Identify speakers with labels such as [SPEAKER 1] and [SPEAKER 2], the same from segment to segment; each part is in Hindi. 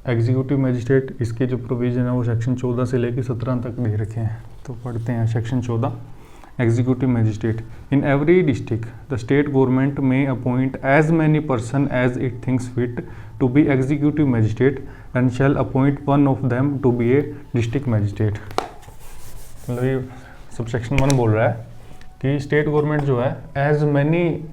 [SPEAKER 1] एग्जीक्यूटिव मजिस्ट्रेट, इसके जो प्रोविज़न है वो सेक्शन 14 से लेकर 17 तक दे रखे हैं। तो पढ़ते हैं section 14। Executive magistrate in every district the state government may appoint as many person as it thinks fit to be executive magistrate and shall appoint one of them to be a district magistrate. मतलब ये सबसेक्शन 1 बोल रहा है कि स्टेट गवर्नमेंट जो है एज मैनी,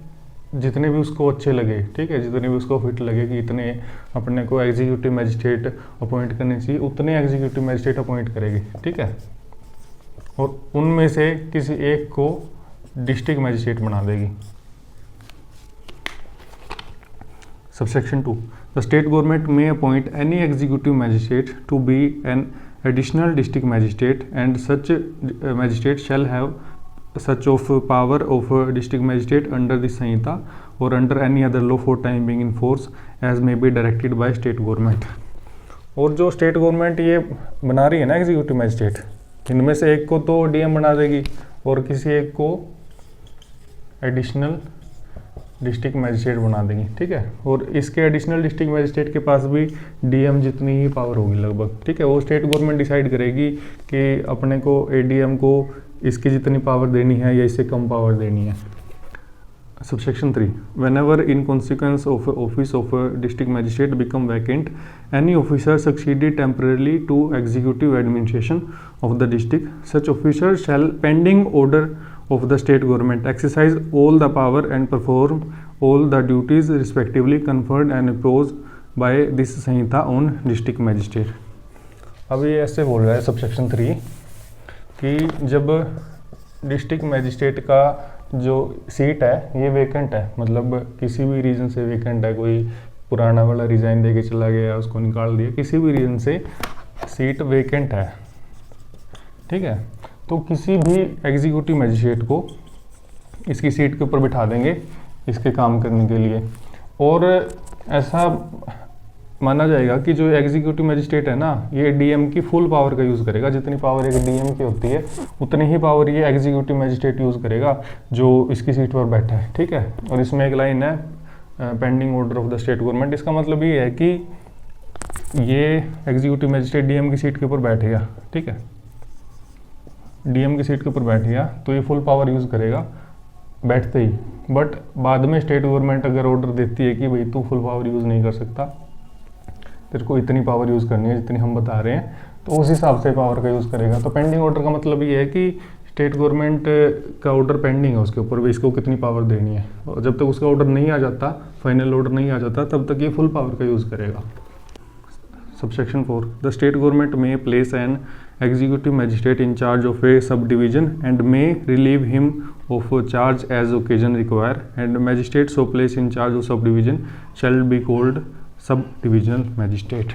[SPEAKER 1] जितने भी उसको अच्छे लगे, ठीक है, जितने भी उसको फिट लगे कि इतने अपने को एग्जीक्यूटिव मजिस्ट्रेट अपॉइंट करने चाहिए, उतने एग्जीक्यूटिव मजिस्ट्रेट अपॉइंट करेगी, ठीक है, और उनमें से किसी एक को डिस्ट्रिक्ट मजिस्ट्रेट बना देगी। Subsection 2 the state government may appoint any executive magistrate to be an additional district magistrate and such magistrate shall have such of power of district magistrate under this Sanhita or under any other law for time being in force as may be directed by state government। और जो स्टेट गवर्नमेंट ये बना रही है ना एग्जीक्यूटिव मजिस्ट्रेट, इनमें से एक को तो डीएम बना देगी और किसी एक को एडिशनल डिस्ट्रिक्ट मजिस्ट्रेट बना देगी, ठीक है, और इसके एडिशनल डिस्ट्रिक्ट मजिस्ट्रेट के पास भी डीएम जितनी ही पावर होगी लगभग, ठीक है। वो स्टेट गवर्नमेंट डिसाइड करेगी कि अपने को एडीएम को इसकी जितनी पावर देनी है या इससे कम पावर देनी है। Subsection 3 whenever in consequence of office of a district magistrate become vacant any officer succeeded temporarily to executive administration of the district such officer shall pending order of the state government exercise all the power and perform all the duties respectively conferred and imposed by this Samhita on district magistrate। अब ये ऐसे बोल रहा है सबसेक्शन 3 कि जब डिस्ट्रिक्ट मजिस्ट्रेट का जो सीट है ये वेकेंट है, मतलब किसी भी रीज़न से वेकेंट है, कोई पुराना वाला रिज़ाइन दे के चला गया, उसको निकाल दिया, किसी भी रीज़न से सीट वेकेंट है, ठीक है, तो किसी भी एग्जीक्यूटिव मजिस्ट्रेट को इसकी सीट के ऊपर बिठा देंगे इसके काम करने के लिए। और ऐसा माना जाएगा कि जो एग्जीक्यूटिव मजिस्ट्रेट है ना, ये डीएम की फुल पावर का यूज़ करेगा, जितनी पावर एक डीएम की होती है उतनी ही पावर ये एग्जीक्यूटिव मजिस्ट्रेट यूज़ करेगा जो इसकी सीट पर बैठा है, ठीक है। और इसमें एक लाइन है pending order of the state government, इसका मतलब ये है कि ये एग्जीक्यूटिव मजिस्ट्रेट डीएम की सीट के ऊपर बैठ गया, ठीक है, डीएम की सीट के ऊपर बैठ गया तो ये फुल पावर यूज़ करेगा बैठते ही। बट बाद में स्टेट गवर्नमेंट अगर ऑर्डर देती है कि भाई तू फुल पावर यूज़ नहीं कर सकता, तेरे को इतनी पावर यूज़ करनी है जितनी हम बता रहे हैं, तो उस हिसाब से पावर का यूज़ करेगा। तो पेंडिंग ऑर्डर का मतलब ये है कि स्टेट गवर्नमेंट का ऑर्डर पेंडिंग है, उसके ऊपर भी इसको कितनी पावर देनी है, और जब तक उसका ऑर्डर नहीं आ जाता, फाइनल ऑर्डर नहीं आ जाता, तब तक ये फुल पावर का यूज़ करेगा। Subsection 4 the state government may place an executive magistrate in charge of a sub division and may relieve him of charge as occasion require and magistrate so place in charge of sub division shall be called sub divisional magistrate.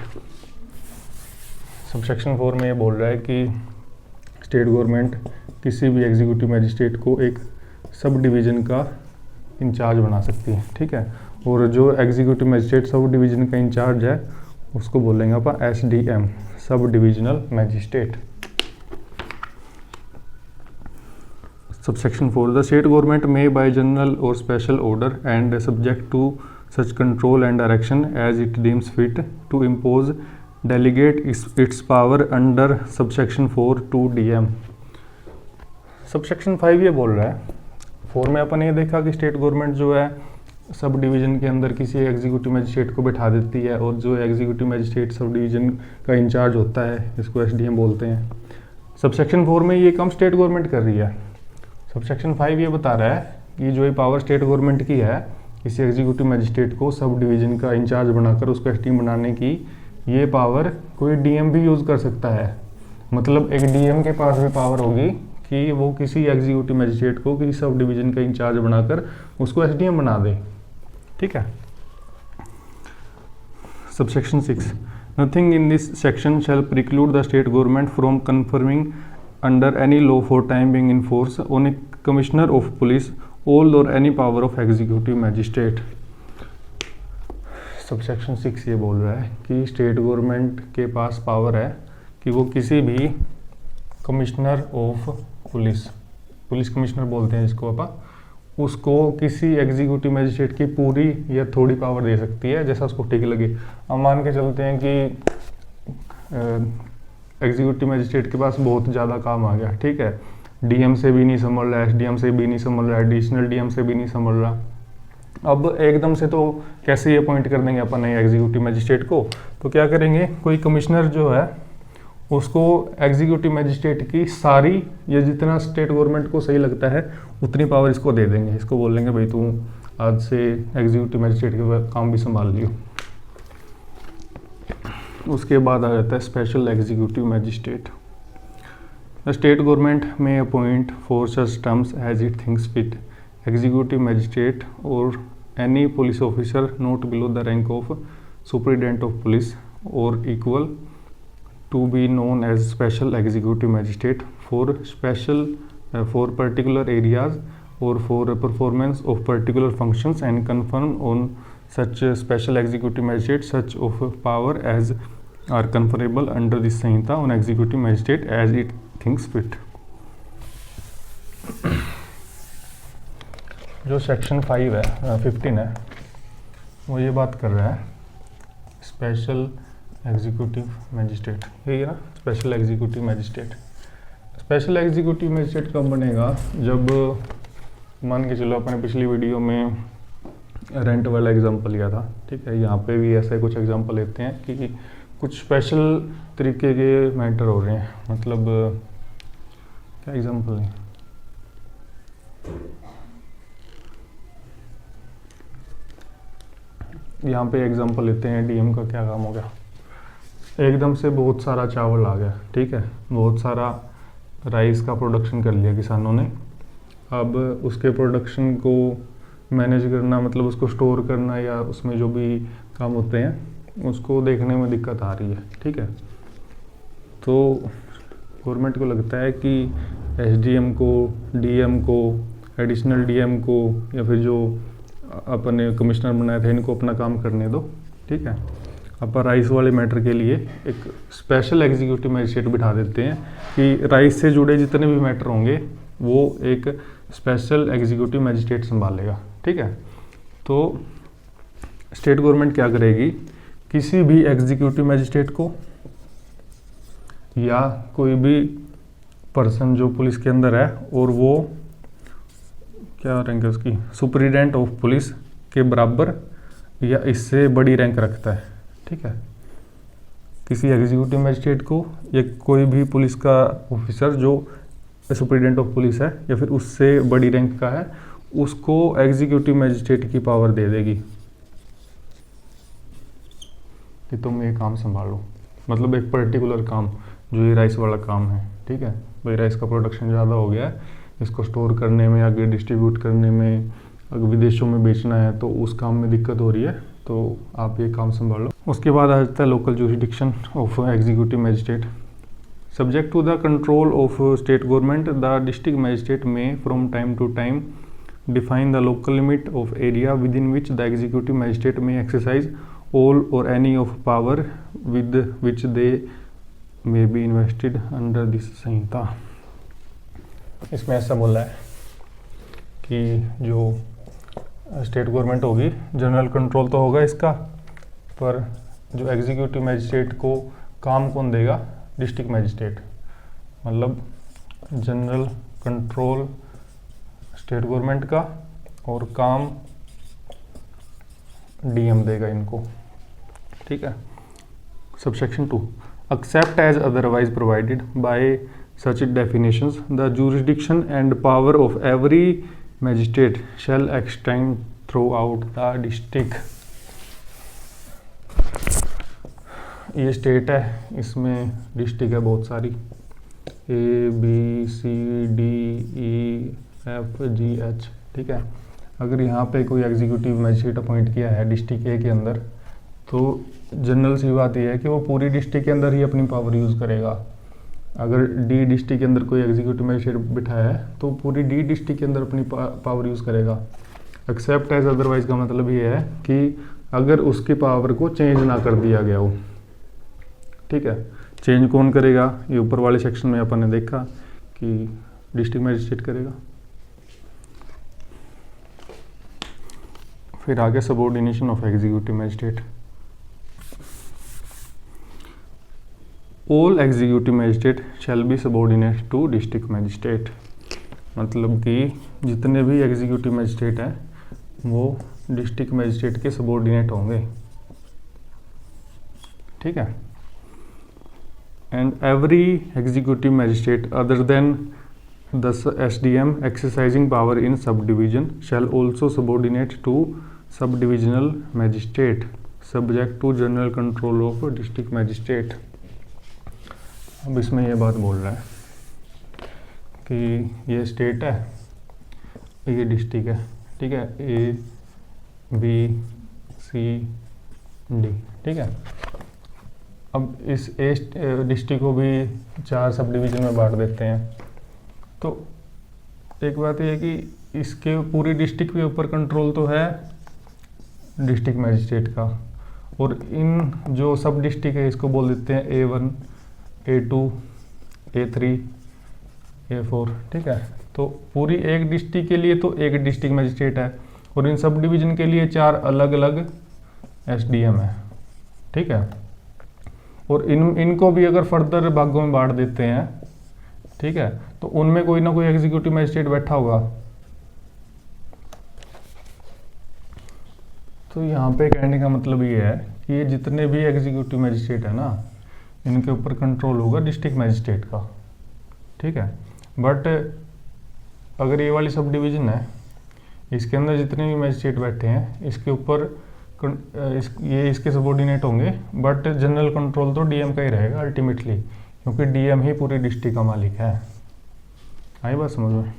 [SPEAKER 1] Subsection 4 में ये बोल रहा है कि स्टेट गवर्नमेंट किसी भी एग्जीक्यूटिव मजिस्ट्रेट को एक सब डिवीज़न का इंचार्ज बना सकती है, ठीक है, और जो एग्जीक्यूटिव मजिस्ट्रेट सब डिवीज़न का इंचार्ज है उसको बोलेंगे अपन SDM, sub divisional magistrate. Subsection 4 the state government may by general or special order and subject to such control and direction as it deems fit to impose delegate its power under subsection 4 to DM। Subsection 5 ये बोल रहा है, 4 में अपन ये देखा कि स्टेट गवर्नमेंट जो है सब डिवीज़न के अंदर किसी एग्जीक्यूटिव मजिस्ट्रेट को बैठा देती है, और जो एग्जीक्यूटिव मजिस्ट्रेट सब डिवीज़न का इंचार्ज होता है इसको एसडीएम बोलते हैं। सबसेक्शन 4 में ये काम स्टेट गवर्नमेंट कर रही है। सबसेक्शन 5 ये बता रहा है कि जो ये पावर स्टेट गवर्नमेंट की है किसी एग्जीक्यूटिव मजिस्ट्रेट को सब डिवीज़न का इंचार्ज बनाकर उसको एसडीएम बनाने की, ये पावर कोई डीएम भी यूज़ कर सकता है। मतलब एक डीएम के पास भी पावर होगी कि वो किसी एग्जीक्यूटिव मजिस्ट्रेट को किसी सब डिवीज़न का इंचार्ज बनाकर उसको एसडीएम बना दे, ठीक है। Subsection 6 nothing in this section shall preclude the state government from confirming under any law for time being in force on a commissioner of police all or any power of executive magistrate. Subsection 6 ये बोल रहा है कि स्टेट गवर्नमेंट के पास पावर है कि वो किसी भी कमिश्नर ऑफ पुलिस कमिश्नर बोलते हैं जिसको अपन, उसको किसी एग्जीक्यूटिव मजिस्ट्रेट की पूरी या थोड़ी पावर दे सकती है जैसा उसको ठीक लगे। अब मान के चलते हैं कि एग्जीक्यूटिव मजिस्ट्रेट के पास बहुत ज़्यादा काम आ गया, ठीक है। डीएम से भी नहीं संभल रहा है, एसडीएम से भी नहीं संभल रहा है, एडिशनल डीएम से भी नहीं संभल रहा। अब एकदम से तो कैसे अपॉइंट कर देंगे अपन नए एग्जीक्यूटिव मजिस्ट्रेट को, तो क्या करेंगे, कोई कमिश्नर जो है उसको एग्जीक्यूटिव मजिस्ट्रेट की सारी या जितना स्टेट गवर्नमेंट को सही लगता है उतनी पावर इसको दे देंगे। इसको बोल देंगे भाई तू आज से एग्जीक्यूटिव मजिस्ट्रेट के काम भी संभाल लियो। उसके बाद आ जाता है special executive magistrate. The state government may appoint for such terms as it thinks fit executive magistrate or any police officer not below the rank of superintendent of police or equal to be known as special executive magistrate for particular areas or for performance of particular functions and confirm on such special executive magistrate such of power as are conferable under this Sanhita on executive magistrate as it thinks fit। जो सेक्शन 15 है वो ये बात कर रहा है स्पेशल एग्जीक्यूटिव मजिस्ट्रेट, यही है ना, special executive magistrate. Special executive magistrate कब बनेगा, जब मान के चलो अपने पिछली वीडियो में रेंट वाला एग्जांपल लिया था, ठीक है। यहाँ पे भी ऐसे कुछ एग्जांपल लेते हैं कि कुछ स्पेशल तरीके के मैटर हो रहे हैं, मतलब क्या एग्जांपल है, यहाँ पे एग्जांपल लेते हैं डीएम का क्या काम हो गया। एकदम से बहुत सारा चावल आ गया, ठीक है, बहुत सारा राइस का प्रोडक्शन कर लिया किसानों ने। अब उसके प्रोडक्शन को मैनेज करना, मतलब उसको स्टोर करना या उसमें जो भी काम होते हैं उसको देखने में दिक्कत आ रही है, ठीक है। तो गवर्नमेंट को लगता है कि एसडीएम को, डीएम को, एडिशनल डीएम को या फिर जो अपने कमिश्नर बनाए थे इनको अपना काम करने दो, ठीक है। अपन राइस वाले मैटर के लिए एक स्पेशल एग्जीक्यूटिव मजिस्ट्रेट बिठा देते हैं कि राइस से जुड़े जितने भी मैटर होंगे वो एक स्पेशल एग्जीक्यूटिव मजिस्ट्रेट संभालेगा, ठीक है। तो स्टेट गवर्नमेंट क्या करेगी, किसी भी एग्जीक्यूटिव मजिस्ट्रेट को या कोई भी पर्सन जो पुलिस के अंदर है और वो क्या रैंक है उसकी, सुपरिटेंडेंट ऑफ पुलिस के बराबर या इससे बड़ी रैंक रखता है, ठीक है। किसी एग्जीक्यूटिव मजिस्ट्रेट को या कोई भी पुलिस का ऑफिसर जो सुपरिटेंडेंट ऑफ पुलिस है या फिर उससे बड़ी रैंक का है, उसको एग्जीक्यूटिव मजिस्ट्रेट की पावर दे देगी कि तुम ये काम संभालो, मतलब एक पर्टिकुलर काम जो ये राइस वाला काम है, ठीक है। भाई राइस का प्रोडक्शन ज़्यादा हो गया है, इसको स्टोर करने में, आगे डिस्ट्रीब्यूट करने में, अगर विदेशों में बेचना है तो उस काम में दिक्कत हो रही है, तो आप ये काम संभाल लो। उसके बाद आ जाता है local jurisdiction of executive magistrate. Subject to the control of state government, the district magistrate may from time to time define the local limit of area within which the executive magistrate may exercise all or any of power with which they may be invested under this Sanhita. इसमें ऐसा बोला है कि जो स्टेट गवर्नमेंट होगी, जनरल कंट्रोल तो होगा इसका, पर जो एग्जीक्यूटिव मजिस्ट्रेट को काम कौन देगा, डिस्ट्रिक्ट मजिस्ट्रेट, मतलब जनरल कंट्रोल स्टेट गवर्नमेंट का और काम डीएम देगा इनको, ठीक है। Subsection 2, except as otherwise provided by such definitions the jurisdiction and power of every magistrate shall extend throughout the district। ये स्टेट है, इसमें डिस्ट्रिक्ट है बहुत सारी, A B C D E F G H, ठीक है। अगर यहाँ पे कोई एग्जीक्यूटिव मजिस्ट्रेट अपॉइंट किया है डिस्ट्रिक्ट ए के अंदर, तो जनरल सी बात यह है कि वो पूरी डिस्ट्रिक्ट के अंदर ही अपनी पावर यूज़ करेगा। अगर डी डिस्ट्रिक्ट के अंदर कोई एग्जीक्यूटिव मजिस्ट्रेट बिठाया है तो पूरी डी डिस्ट्रिक्ट के अंदर अपनी पावर यूज़ करेगा। एक्सेप्ट एज अदरवाइज का मतलब ये है कि अगर उसकी पावर को चेंज ना कर दिया गया हो, ठीक है। चेंज कौन करेगा, ये ऊपर वाले सेक्शन में अपन ने देखा कि डिस्ट्रिक्ट मजिस्ट्रेट करेगा। फिर आगे subordination of executive magistrate. All executive magistrate shall be subordinate to district magistrate. मतलब कि जितने भी एग्जीक्यूटिव मैजिस्ट्रेट हैं वो डिस्ट्रिक्ट मैजिस्ट्रेट के सबॉर्डिनेट होंगे, ठीक है। And every executive magistrate other than the SDM exercising power in subdivision shall also subordinate to subdivisional magistrate subject to general control of district magistrate। अब इसमें ये बात बोल रहा है कि ये स्टेट है, ये डिस्ट्रिक्ट है, ठीक है, A B C D, ठीक है। अब इस डिस्ट्रिक्ट को भी 4 सब डिवीजन में बांट देते हैं। तो एक बात यह है कि इसके पूरी डिस्ट्रिक्ट के ऊपर कंट्रोल तो है डिस्ट्रिक्ट मैजिस्ट्रेट का, और इन जो सब डिस्ट्रिक्ट है इसको बोल देते हैं A1 A2 A3 A4, ठीक है। तो पूरी एक डिस्ट्रिक्ट के लिए तो एक डिस्ट्रिक्ट मैजिस्ट्रेट है, और इन सब डिवीजन के लिए 4 अलग अलग SDM है, ठीक है। और इनको भी अगर फर्दर भागों में बांट देते हैं, ठीक है, तो उनमें कोई ना कोई एग्जीक्यूटिव मैजिस्ट्रेट बैठा होगा। तो यहाँ पे कहने का मतलब ये है कि ये जितने भी एग्जीक्यूटिव मैजिस्ट्रेट है ना, इनके ऊपर कंट्रोल होगा डिस्ट्रिक्ट मैजिस्ट्रेट का, ठीक है। बट अगर ये वाली सब डिवीज़न है, इसके अंदर जितने भी मैजिस्ट्रेट बैठे हैं इसके ऊपर ये इसके सबॉर्डिनेट होंगे, बट जनरल कंट्रोल तो DM का ही रहेगा अल्टीमेटली, क्योंकि DM ही पूरी डिस्ट्रिक्ट का मालिक है। आई बात समझ में?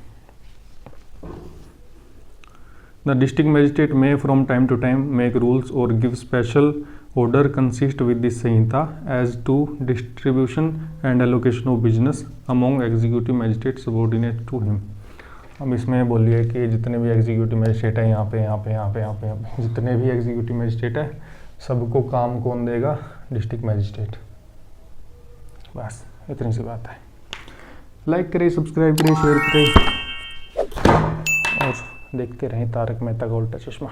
[SPEAKER 1] The district magistrate may from time to time make rules or give special order consist with this Sanhita as to distribution and allocation of business among executive magistrates subordinate to him। अब इसमें बोलिए कि जितने भी एग्जीक्यूटिव मैजिस्ट्रेट है यहाँ पे जितने भी एग्जीक्यूटिव मैजिस्ट्रेट है सबको काम कौन देगा? District magistrate. बस इतनी सी बात है। लाइक करें, सब्सक्राइब करें, शेयर करें और देखते रहें तारक मेहता का उल्टा चश्मा।